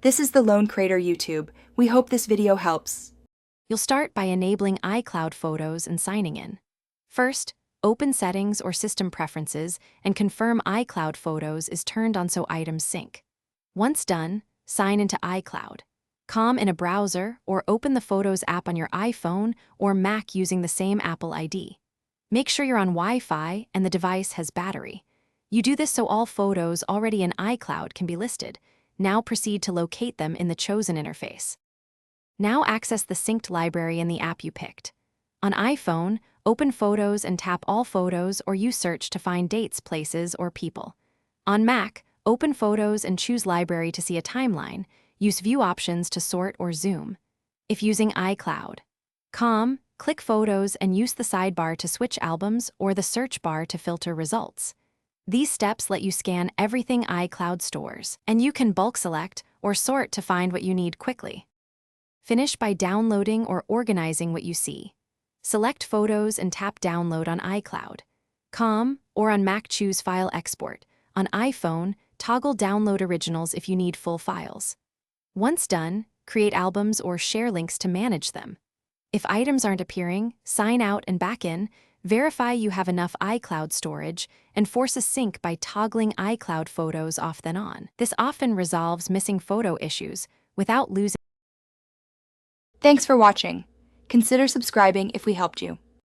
This is the Lone Crater YouTube. We hope this video helps. You'll start by enabling iCloud Photos and signing in. First, open Settings or System Preferences and confirm iCloud Photos is turned on so items sync. Once done, sign into iCloud.com in a browser or open the Photos app on your iPhone or Mac using the same Apple ID. Make sure you're on Wi-Fi and the device has battery. You do this so all photos already in iCloud can be listed. Now proceed to locate them in the chosen interface. Now access the synced library in the app you picked. On iPhone, open Photos and tap All Photos or use Search to find dates, places, or people. On Mac, open Photos and choose Library to see a timeline. Use View options to sort or zoom. If using iCloud.com, click Photos and use the sidebar to switch albums or the search bar to filter results. These steps let you scan everything iCloud stores, and you can bulk select or sort to find what you need quickly. Finish by downloading or organizing what you see. Select Photos and tap Download on iCloud.com, or on Mac choose File Export. On iPhone, toggle Download Originals if you need full files. Once done, create albums or share links to manage them. If items aren't appearing, sign out and back in. Verify you have enough iCloud storage, and force a sync by toggling iCloud Photos off then on. This often resolves missing photo issues without losing. Thanks for watching. Consider subscribing if we helped you.